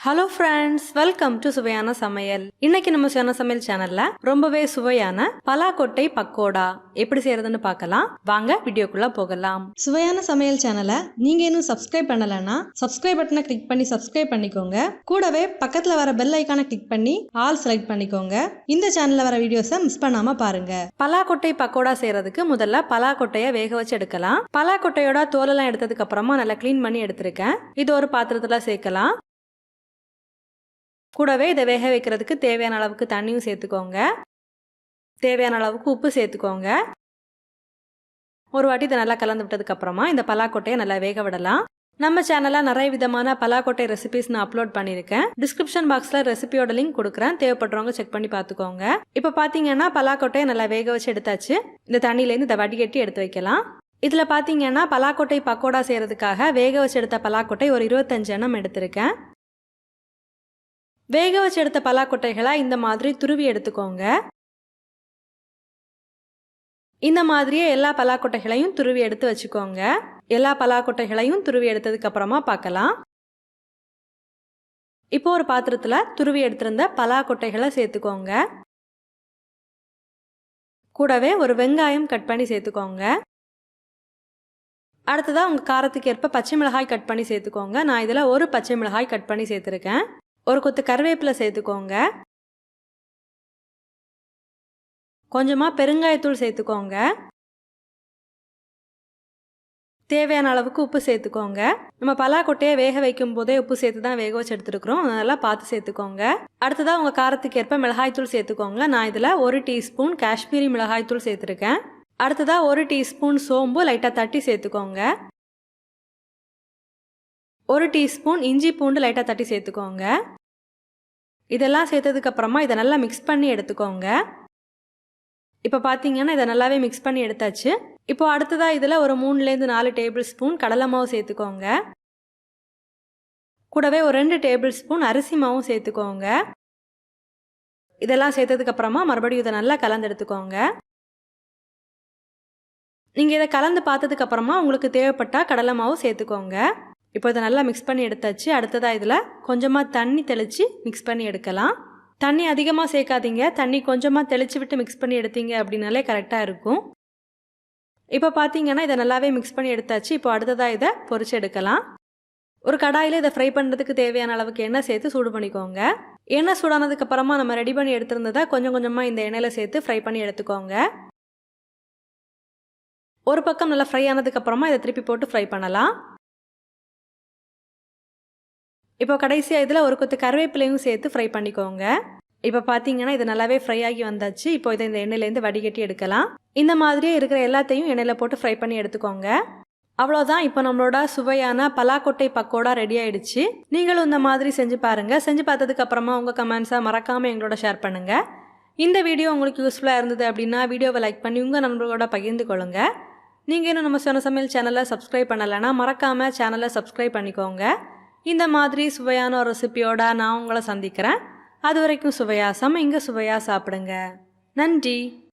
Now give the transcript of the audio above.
Hello friends, welcome to Suvaiyan Samayal. இன்னைக்கு நம்ம Suvaiyan Samayal சேனல்ல ரொம்பவே சுவையான பலாக்கொட்டை பக்கோடா எப்படி செய்யறதுன்னு பார்க்கலாம். வாங்க வீடியோக்குள்ள போகலாம். Suvaiyan Samayal சேனலை நீங்க இன்னும் சப்ஸ்கிரைப் பண்ணலனா சப்ஸ்கிரைப் பட்டனை கிளிக் பண்ணி சப்ஸ்கிரைப் பண்ணிக்கோங்க. கூடவே பக்கத்துல வர பெல் ஐகானை கிளிக் பண்ணி ஆல் செலக்ட் பண்ணிக்கோங்க. இந்த சேனல்ல வர வீடியோஸை மிஸ் பண்ணாம பாருங்க. பலாக்கொட்டை பக்கோடா செய்யறதுக்கு முதல்ல பலாக்கொட்டையை வேக வச்சு எடுக்கலாம். பலாக்கொட்டையோட தோலெல்லாம் எடுத்ததுக்கு அப்புறமா நல்லா க்ளீன் பண்ணி எடுத்திருக்கேன். இது ஒரு பாத்திரத்துல சேர்க்கலாம். கூடவே இதை வேக வைக்கிறதுக்கு தேவையான அளவுக்கு தண்ணியும் சேர்த்துக்கோங்க. தேவையான அளவுக்கு உப்பு சேர்த்துக்கோங்க. ஒரு வாட்டி இதை நல்லா கலந்து விட்டதுக்கு அப்புறமா இந்த பலாக்கொட்டையை நல்லா வேக விடலாம். நம்ம சேனல்ல நிறைய விதமான பலாக்கொட்டை ரெசிபிஸ் நான் அப்லோட் பண்ணியிருக்கேன். டிஸ்கிரிப்ஷன் பாக்ஸ்ல ரெசிபியோட லிங்க் கொடுக்குறேன். தேவைப்படுறவங்க செக் பண்ணி பார்த்துக்கோங்க. இப்போ பார்த்தீங்கன்னா பலாக்கொட்டையை நல்லா வேக வச்சு எடுத்தாச்சு. இந்த தண்ணியிலேருந்து இதை வடிகட்டி எடுத்து வைக்கலாம். இதில் பார்த்தீங்கன்னா பலாக்கொட்டை பக்கோடா செய்யறதுக்காக வேக வச்சு எடுத்த பலாக்கொட்டை ஒரு 25 எண்ணம் எடுத்திருக்கேன். வேக வச்சு எடுத்த பலாக்கொட்டைகளை இந்த மாதிரி துருவி எடுத்துக்கோங்க. இந்த மாதிரியே எல்லா பலாக்கொட்டைகளையும் துருவி எடுத்து வச்சுக்கோங்க. எல்லா பலாக்கொட்டைகளையும் துருவி எடுத்ததுக்கு அப்புறமா பார்க்கலாம். இப்போ ஒரு பாத்திரத்துல துருவி எடுத்திருந்த பலாக்கொட்டைகளை சேர்த்துக்கோங்க. கூடவே ஒரு வெங்காயம் கட் பண்ணி சேர்த்துக்கோங்க. அடுத்ததா உங்க காரத்துக்கு ஏற்ப பச்சை மிளகாய் கட் பண்ணி சேர்த்துக்கோங்க. நான் இதுல ஒரு பச்சை மிளகாய் கட் பண்ணி சேர்த்திருக்கேன். ஒரு கொத்து கருவேப்பிலை சேர்த்துக்கோங்க. கொஞ்சமா பெருங்காயத்தூள் சேர்த்துக்கோங்க. தேவையான அளவுக்கு உப்பு சேர்த்துக்கோங்க. நம்ம பலாக்கொட்டையை வேக வைக்கும் போதே உப்பு சேர்த்து தான் வேக வச்சு எடுத்துருக்கிறோம். அதனால பார்த்து சேர்த்துக்கோங்க. அடுத்ததா உங்க காரத்துக்கு ஏற்ப மிளகாய்த்தூள் சேர்த்துக்கோங்க. நான் இதுல 1 டீஸ்பூன் காஷ்மீரி மிளகாய்த்தூள் சேர்த்துருக்கேன். அடுத்ததா 1 டீஸ்பூன் சோம்பு லைட்டா தட்டி சேர்த்துக்கோங்க. 1 டீஸ்பூன் இஞ்சி பூண்டு லைட்டாக தட்டி சேர்த்துக்கோங்க. இதெல்லாம் சேர்த்ததுக்கு அப்புறமா இதை நல்லா மிக்ஸ் பண்ணி எடுத்துக்கோங்க. இப்போ பார்த்தீங்கன்னா இதை நல்லாவே மிக்ஸ் பண்ணி எடுத்தாச்சு. இப்போ அடுத்ததாக இதில் ஒரு 3லேருந்து 4 டேபிள் ஸ்பூன் கடலை மாவு சேர்த்துக்கோங்க. கூடவே ஒரு 2 டேபிள் ஸ்பூன் அரிசி மாவும் சேர்த்துக்கோங்க. இதெல்லாம் சேர்த்ததுக்கு அப்புறமா மறுபடியும் இதை நல்லா கலந்து எடுத்துக்கோங்க. நீங்கள் இதை கலந்து பார்த்ததுக்கு அப்புறமா உங்களுக்கு தேவைப்பட்டால் கடலை மாவு சேர்த்துக்கோங்க. இப்போ இதை நல்லா மிக்ஸ் பண்ணி எடுத்தாச்சு. அடுத்ததாக இதில் கொஞ்சமாக தண்ணி தெளித்து மிக்ஸ் பண்ணி எடுக்கலாம். தண்ணி அதிகமாக சேர்க்காதீங்க. தண்ணி கொஞ்சமாக தெளித்து விட்டு மிக்ஸ் பண்ணி எடுத்தீங்க அப்படின்னாலே கரெக்டாக இருக்கும். இப்போ பார்த்தீங்கன்னா இதை நல்லாவே மிக்ஸ் பண்ணி எடுத்தாச்சு. இப்போ அடுத்ததாக இதை பொரிச்சு எடுக்கலாம். ஒரு கடாயில் இதை ஃப்ரை பண்ணுறதுக்கு தேவையான அளவுக்கு எண்ணெய் சேர்த்து சூடு பண்ணிக்கோங்க. எண்ணெய் சூடானதுக்கு அப்புறமா நம்ம ரெடி பண்ணி எடுத்திருந்ததை கொஞ்சம் கொஞ்சமாக இந்த எண்ணெயில் சேர்த்து ஃப்ரை பண்ணி எடுத்துக்கோங்க. ஒரு பக்கம் நல்லா ஃப்ரை ஆனதுக்கு அப்புறமா இதை திருப்பி போட்டு ஃப்ரை பண்ணலாம். இப்போ கடைசியாக இதில் ஒரு கொத்து கருவேப்பிலையும் சேர்த்து ஃப்ரை பண்ணிக்கோங்க. இப்போ பார்த்தீங்கன்னா இது நல்லாவே ஃப்ரை ஆகி வந்தாச்சு. இப்போ இதை இந்த எண்ணெயிலேருந்து வடிகட்டி எடுக்கலாம். இந்த மாதிரியே இருக்கிற எல்லாத்தையும் எண்ணெயில் போட்டு ஃப்ரை பண்ணி எடுத்துக்கோங்க. அவ்வளோதான். இப்போ நம்மளோட சுவையான பலாக்கொட்டை பக்கோடா ரெடி ஆயிடுச்சு. நீங்களும் இந்த மாதிரி செஞ்சு பாருங்க. செஞ்சு பார்த்ததுக்கு அப்புறமா உங்கள் கமெண்ட்ஸை மறக்காமல் எங்களோட ஷேர் பண்ணுங்க. இந்த வீடியோ உங்களுக்கு யூஸ்ஃபுல்லாக இருந்தது அப்படின்னா வீடியோவை லைக் பண்ணி உங்கள் நண்பர்களோட பகிர்ந்து கொள்ளுங்க. நீங்கள் இன்னும் நம்ம Suvaiyan Samayal சேனலை சப்ஸ்கிரைப் பண்ணலைன்னா மறக்காமல் சேனலை சப்ஸ்கிரைப் பண்ணிக்கோங்க. இந்த மாதிரி சுவையான ஒரு ரெசிபியோட நான் உங்களை சந்திக்கிறேன். அது வரைக்கும் சுவையா சமைங்க, சுவையா சாப்பிடுங்க. நன்றி.